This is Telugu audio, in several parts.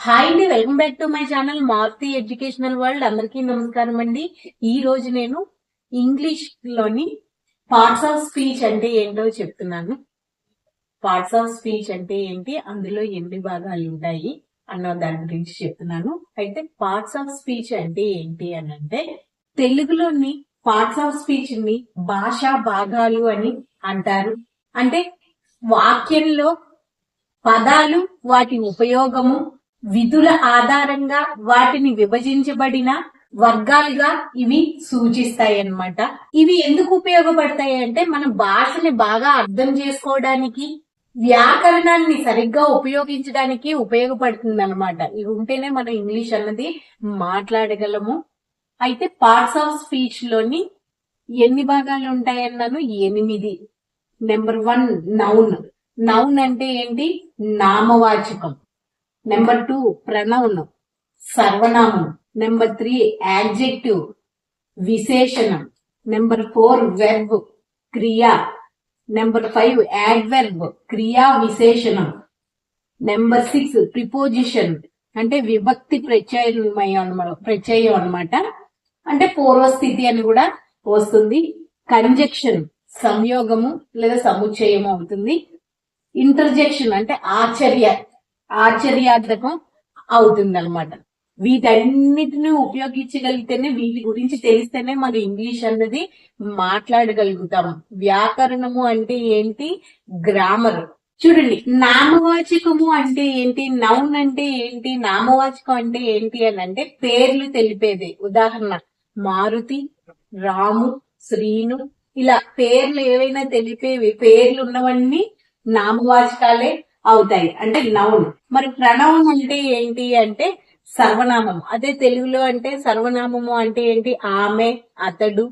హాయ్ అండి, welcome back to my channel Maruthi educational world. అందరికీ నమస్కారం అండి. ఈ రోజు నేను ఇంగ్లీష్ లోని పార్ట్స్ ఆఫ్ స్పీచ్ అంటే ఏంటో చెప్తున్నాను. పార్ట్స్ ఆఫ్ స్పీచ్ అంటే ఏంటి, అందులో ఎన్ని భాగాలు ఉంటాయి అన్న దాని గురించి చెప్తున్నాను. అయితే పార్ట్స్ ఆఫ్ స్పీచ్ అంటే ఏంటి అని అంటే, తెలుగులోని పార్ట్స్ ఆఫ్ స్పీచ్ ని భాషా భాగాలు అని అంటారు. అంటే వాక్యంలో పదాలు, వాటి ఉపయోగము, విధుల ఆధారంగా వాటిని విభజించబడిన వర్గాలుగా ఇవి సూచిస్తాయి అన్నమాట. ఇవి ఎందుకు ఉపయోగపడతాయి అంటే, మన భాషని బాగా అర్థం చేసుకోవడానికి, వ్యాకరణాన్ని సరిగ్గా ఉపయోగించడానికి ఉపయోగపడుతుంది అనమాట. ఇవి ఉంటేనే మనం ఇంగ్లీష్ అన్నది మాట్లాడగలము. అయితే పార్ట్స్ ఆఫ్ స్పీచ్ లోని ఎన్ని భాగాలు ఉంటాయన్నాను? 8. Number 1 noun. నౌన్ అంటే ఏంటి? నామవాచకం. నెంబర్ 2 ప్రనౌన్, సర్వనామం. నెంబర్ 3 యాడ్జెక్టివ్, విశేషణం. నెంబర్ 4 వెర్బ్, క్రియ. నెంబర్ 5 యాడ్వర్బ్, క్రియా విశేషణం. నెంబర్ 6 ప్రిపోజిషన్ అంటే విభక్తి ప్రత్యయం అన్నమాట. అంటే పూర్వస్థితి అని కూడా వస్తుంది. కంజక్షన్ సంయోగము లేదా సముచ్చయము అవుతుంది. ఇంటర్జెక్షన్ అంటే ఆశ్చర్యార్థకం అవుతుంది అనమాట. వీటన్నిటిని ఉపయోగించగలిగితేనే, వీటి గురించి తెలిస్తేనే మనం ఇంగ్లీష్ అన్నది మాట్లాడగలుగుతాం. వ్యాకరణము అంటే ఏంటి? గ్రామర్. చూడండి, నామవాచకము అంటే ఏంటి, నౌన్ అంటే ఏంటి, నామవాచకం అంటే ఏంటి అని అంటే పేర్లు తెలిపేది. ఉదాహరణ మారుతి, రాము, శ్రీను, ఇలా పేర్లు ఏవైనా తెలిపేవి, పేర్లు ఉన్నవన్నీ నామవాచకాలే అవుతాయి, అంటే నౌన్. మరి ప్రణౌన్ అంటే ఏంటి అంటే సర్వనామం. అదే తెలుగులో అంటే సర్వనామము అంటే ఏంటి? ఆమె, అతడు.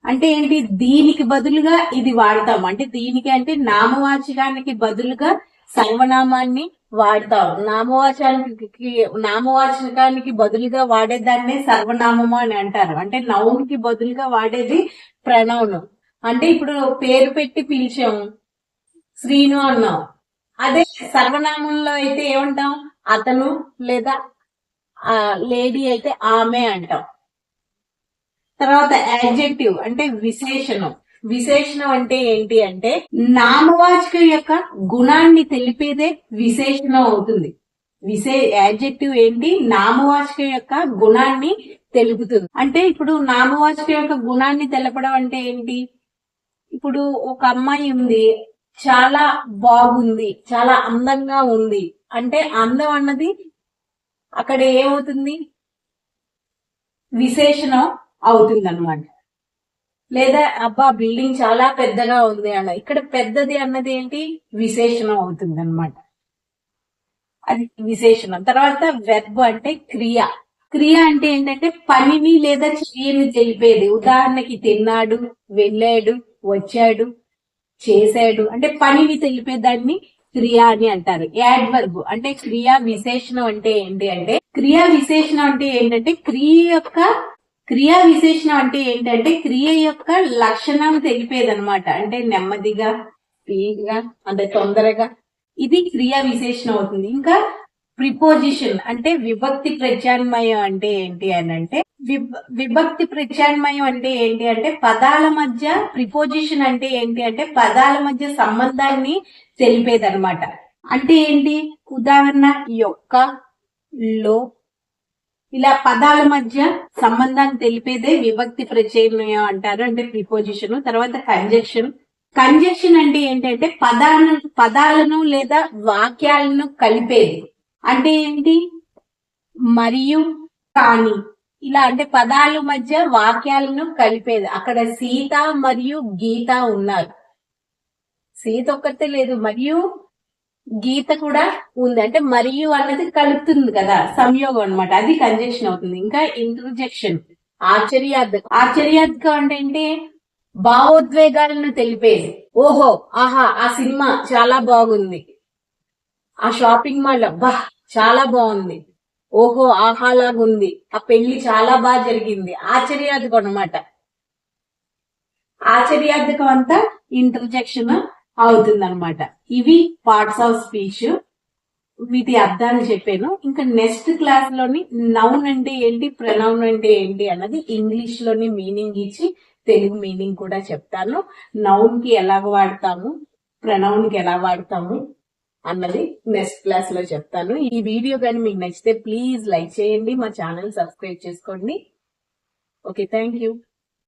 అంటే ఏంటి? దీనికి బదులుగా ఇది వాడతాం. అంటే దీనికి అంటే నామవాచకానికి బదులుగా సర్వనామాన్ని వాడతాం. నామవాచకానికి బదులుగా వాడేదాన్నే సర్వనామము అని అంటారు. అంటే నౌన్ కి బదులుగా వాడేది ప్రణౌన్. అంటే ఇప్పుడు పేరు పెట్టి పిలిచాము, శ్రీను అన్నాం. అదే సర్వనామంలో అయితే ఏమంటాం? అతను లేదా లేడీ అయితే ఆమె అంటాం. తర్వాత యాడ్జెక్టివ్ అంటే విశేషణం. విశేషణం అంటే ఏంటి అంటే నామవాచకం యొక్క గుణాన్ని తెలిపేదే విశేషణం అవుతుంది. యాడ్జెక్టివ్ ఏంటి? నామవాచకం యొక్క గుణాన్ని తెలుపుతుంది. అంటే ఇప్పుడు నామవాచకం యొక్క గుణాన్ని తెలపడం అంటే ఏంటి? ఇప్పుడు ఒక అమ్మాయి ఉంది, చాలా బాగుంది, చాలా అందంగా ఉంది అంటే అందం అన్నది అక్కడ ఏమవుతుంది? విశేషణం అవుతుంది అనమాట. లేదా అబ్బా బిల్డింగ్ చాలా పెద్దగా ఉంది అన్న, ఇక్కడ పెద్దది అన్నది ఏంటి? విశేషణం అవుతుంది అనమాట. అది విశేషణం. తర్వాత వెర్బ్ అంటే క్రియ. క్రియ అంటే ఏంటంటే పనిని లేదా చర్యని తెలిపేది. ఉదాహరణకి తిన్నాడు, వెళ్ళాడు, వచ్చాడు, చేశాడు అంటే పనిని తెలిపేదాన్ని క్రియ అని అంటారు. యాడ్వర్బ్ అంటే క్రియా విశేషణం అంటే ఏంటి అంటే క్రియా విశేషణం అంటే ఏంటంటే క్రియా విశేషణం అంటే ఏంటంటే క్రియ యొక్క లక్షణం తెలిపేది అనమాట. అంటే నెమ్మదిగా, స్పీడ్గా, అంటే తొందరగా, ఇది క్రియా విశేషణం అవుతుంది. ఇంకా ప్రిపోజిషన్ అంటే విభక్తి ప్రత్యామ్నాయం అంటే ఏంటి అని అంటే విభక్తి ప్రత్యామ్నాయం అంటే ఏంటి అంటే పదాల మధ్య, ప్రిపోజిషన్ అంటే ఏంటి అంటే పదాల మధ్య సంబంధాన్ని తెలిపేదన్నమాట. అంటే ఏంటి? ఉదాహరణ యొక్క, లో, ఇలా పదాల మధ్య సంబంధాన్ని తెలిపేదే విభక్తి ప్రత్యామ్నాయం అంటారు, అంటే ప్రిపోజిషన్. తర్వాత కంజక్షన్ అంటే ఏంటంటే పదాలను లేదా వాక్యాలను కలిపేది. అంటే ఏంటి? మరియు, కానీ, ఇలా అంటే పదాల మధ్య వాక్యాలను కలిపేది. అక్కడ సీత మరియు గీత ఉన్నారు. సీత ఒక్కతే లేదు, మరియు గీత కూడా ఉంది. అంటే మరియు అన్నది కలుపుతుంది కదా, సంయోగం అనమాట. అది కంజక్షన్ అవుతుంది. ఇంకా ఇంటర్జెక్షన్, ఆశ్చర్యార్థకం అంటే ఏంటి? భావోద్వేగాలను తెలిపేది. ఓహో, ఆహా, ఆ సినిమా చాలా బాగుంది, ఆ షాపింగ్ మాల్ అబ్బా చాలా బాగుంది, ఓహో ఆహాలాగుంది, ఆ పెళ్లి చాలా బాగా జరిగింది. ఆశ్చర్యార్థకం అనమాట. ఆశ్చర్యార్థకం అంతా ఇంటర్జెక్షన్ అవుతుంది అనమాట. ఇవి పార్ట్స్ ఆఫ్ స్పీచ్. వీటి అర్థాలు చెప్పాను. ఇంకా నెక్స్ట్ క్లాస్ లోని నౌన్ అంటే ఏంటి, ప్రనౌన్ అంటే ఏంటి అన్నది ఇంగ్లీష్ లోని మీనింగ్ ఇచ్చి తెలుగు మీనింగ్ కూడా చెప్తాను. నౌన్ కి ఎలా వాడతాము, ప్రనౌన్ కి ఎలా వాడతాము అన్నది నెక్స్ట్ క్లాస్ లో చెప్తాను. ఈ వీడియో కానీ మీకు నచ్చితే ప్లీజ్ లైక్ చేయండి, మా ఛానల్ సబ్స్క్రైబ్ చేసుకోండి. Okay, thank you.